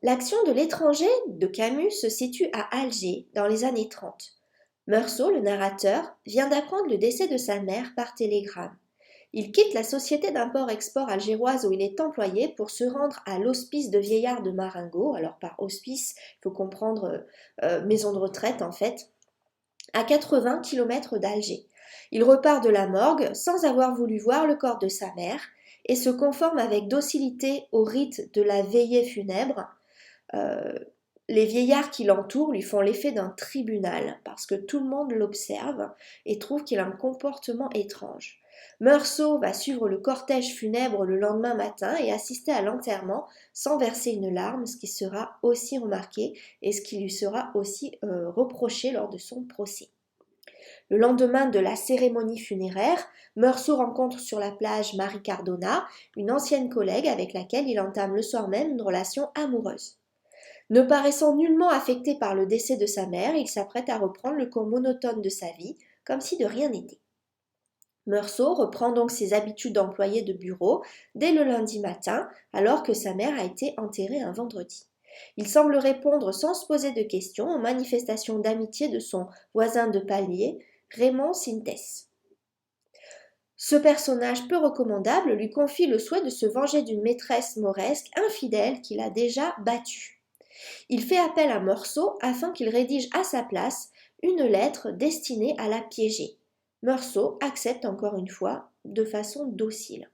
L'action de l'étranger de Camus se situe à Alger dans les années 30. Meursault, le narrateur, vient d'apprendre le décès de sa mère par télégramme. Il quitte la société d'import-export algéroise où il est employé pour se rendre à l'hospice de vieillards de Marengo. Alors par hospice, il faut comprendre maison de retraite en fait, à 80 kilomètres d'Alger. Il repart de la morgue sans avoir voulu voir le corps de sa mère et se conforme avec docilité au rite de la veillée funèbre. Euh, les vieillards qui l'entourent lui font l'effet d'un tribunal parce que tout le monde l'observe et trouve qu'il a un comportement étrange. Meursault va suivre le cortège funèbre le lendemain matin et assister à l'enterrement sans verser une larme, ce qui sera aussi remarqué et ce qui lui sera aussi reproché lors de son procès. Le lendemain de la cérémonie funéraire, Meursault rencontre sur la plage Marie Cardona, une ancienne collègue avec laquelle il entame le soir même une relation amoureuse. Ne paraissant nullement affecté par le décès de sa mère, il s'apprête à reprendre le cours monotone de sa vie, comme si de rien n'était. Meursault reprend donc ses habitudes d'employé de bureau dès le lundi matin, alors que sa mère a été enterrée un vendredi. Il semble répondre sans se poser de questions aux manifestations d'amitié de son voisin de palier, Raymond Sintès. Ce personnage peu recommandable lui confie le souhait de se venger d'une maîtresse mauresque infidèle qu'il a déjà battue. Il fait appel à Meursault afin qu'il rédige à sa place une lettre destinée à la piéger. Meursault accepte encore une fois de façon docile.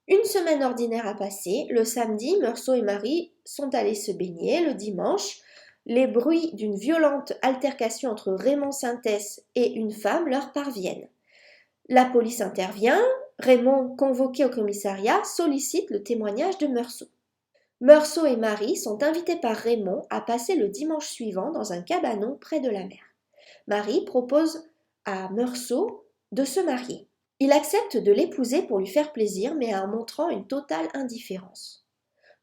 Une semaine ordinaire a passé. Le samedi, Meursault et Marie sont allés se baigner. Le dimanche, les bruits d'une violente altercation entre Raymond Sintès et une femme leur parviennent. La police intervient. Raymond, convoqué au commissariat, sollicite le témoignage de Meursault. Meursault et Marie sont invités par Raymond à passer le dimanche suivant dans un cabanon près de la mer. Marie propose à Meursault de se marier. Il accepte de l'épouser pour lui faire plaisir, mais en montrant une totale indifférence.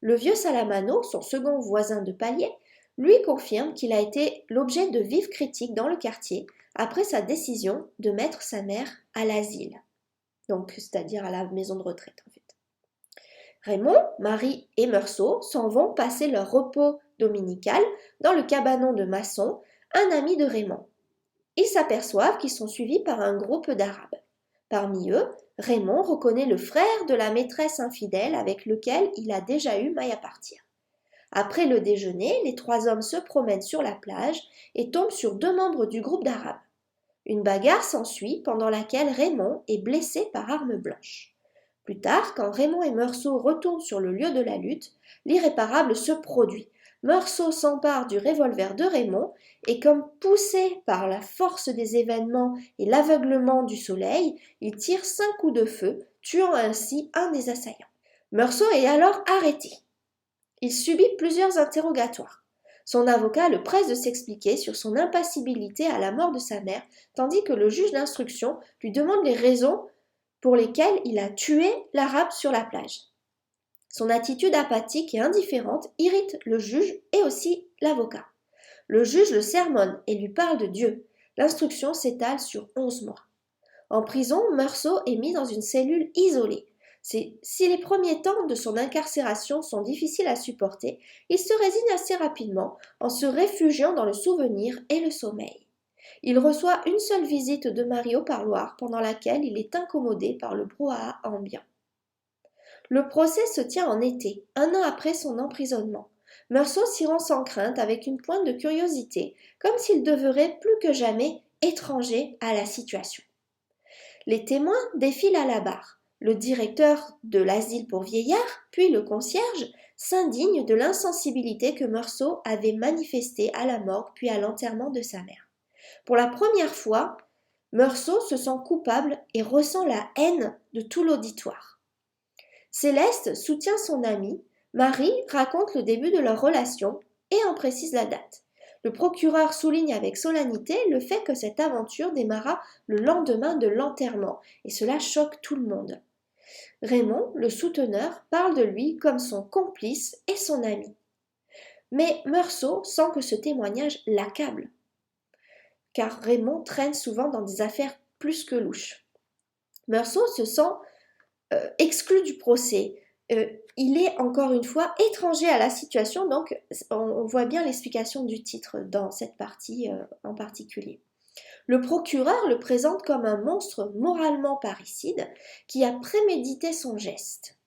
Le vieux Salamano, son second voisin de palier, lui confirme qu'il a été l'objet de vives critiques dans le quartier après sa décision de mettre sa mère à l'asile, donc c'est-à-dire à la maison de retraite en fait. Raymond, Marie et Meursault s'en vont passer leur repos dominical dans le cabanon de Masson, un ami de Raymond. Ils s'aperçoivent qu'ils sont suivis par un groupe d'Arabes. Parmi eux, Raymond reconnaît le frère de la maîtresse infidèle avec lequel il a déjà eu maille à partir. Après le déjeuner, les trois hommes se promènent sur la plage et tombent sur deux membres du groupe d'Arabes. Une bagarre s'ensuit pendant laquelle Raymond est blessé par arme blanche. Plus tard, quand Raymond et Meursault retournent sur le lieu de la lutte, l'irréparable se produit. Meursault s'empare du revolver de Raymond et comme poussé par la force des événements et l'aveuglement du soleil, il tire 5 coups de feu, tuant ainsi un des assaillants. Meursault est alors arrêté. Il subit plusieurs interrogatoires. Son avocat le presse de s'expliquer sur son impassibilité à la mort de sa mère, tandis que le juge d'instruction lui demande les raisons pour lesquelles il a tué l'Arabe sur la plage. Son attitude apathique et indifférente irrite le juge et aussi l'avocat. Le juge le sermonne et lui parle de Dieu. L'instruction s'étale sur 11 mois. En prison, Meursault est mis dans une cellule isolée. Si les premiers temps de son incarcération sont difficiles à supporter, il se résigne assez rapidement en se réfugiant dans le souvenir et le sommeil. Il reçoit une seule visite de Marie au parloir pendant laquelle il est incommodé par le brouhaha ambiant. Le procès se tient en été, un an après son emprisonnement. Meursault s'y rend sans crainte avec une pointe de curiosité, comme s'il devrait plus que jamais étranger à la situation. Les témoins défilent à la barre. Le directeur de l'asile pour vieillards, puis le concierge, s'indignent de l'insensibilité que Meursault avait manifestée à la morgue puis à l'enterrement de sa mère. Pour la première fois, Meursault se sent coupable et ressent la haine de tout l'auditoire. Céleste soutient son amie, Marie raconte le début de leur relation et en précise la date. Le procureur souligne avec solennité le fait que cette aventure démarra le lendemain de l'enterrement, et cela choque tout le monde. Raymond, le souteneur, parle de lui comme son complice et son ami. Mais Meursault sent que ce témoignage l'accable, car Raymond traîne souvent dans des affaires plus que louches. Meursault se sent exclu du procès, il est encore une fois étranger à la situation, donc on voit bien l'explication du titre dans cette partie en particulier. Le procureur le présente comme un monstre moralement parricide qui a prémédité son geste.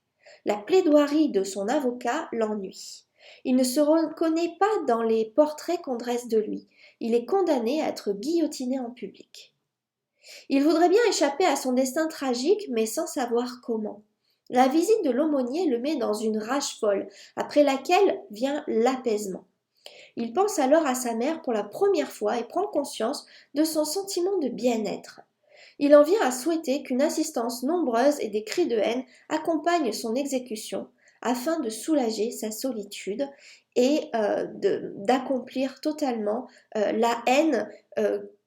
La plaidoirie de son avocat l'ennuie. Il ne se reconnaît pas dans les portraits qu'on dresse de lui. Il est condamné à être guillotiné en public. Il voudrait bien échapper à son destin tragique, mais sans savoir comment. La visite de l'aumônier le met dans une rage folle, après laquelle vient l'apaisement. Il pense alors à sa mère pour la première fois et prend conscience de son sentiment de bien-être. Il en vient à souhaiter qu'une assistance nombreuse et des cris de haine accompagnent son exécution afin de soulager sa solitude et d'accomplir totalement la haine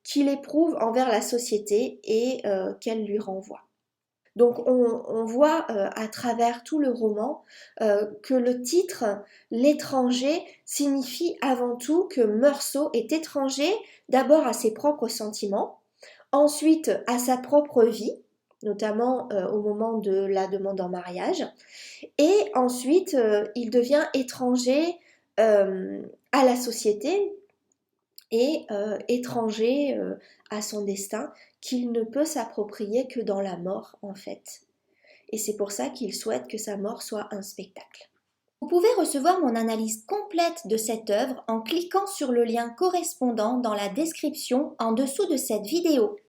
qu'il éprouve envers la société et qu'elle lui renvoie. Donc on voit à travers tout le roman que le titre L'étranger signifie avant tout que Meursault est étranger d'abord à ses propres sentiments, ensuite à sa propre vie, notamment au moment de la demande en mariage, et ensuite il devient étranger à la société et étranger à son destin qu'il ne peut s'approprier que dans la mort en fait. Et c'est pour ça qu'il souhaite que sa mort soit un spectacle. Vous pouvez recevoir mon analyse complète de cette œuvre en cliquant sur le lien correspondant dans la description en dessous de cette vidéo.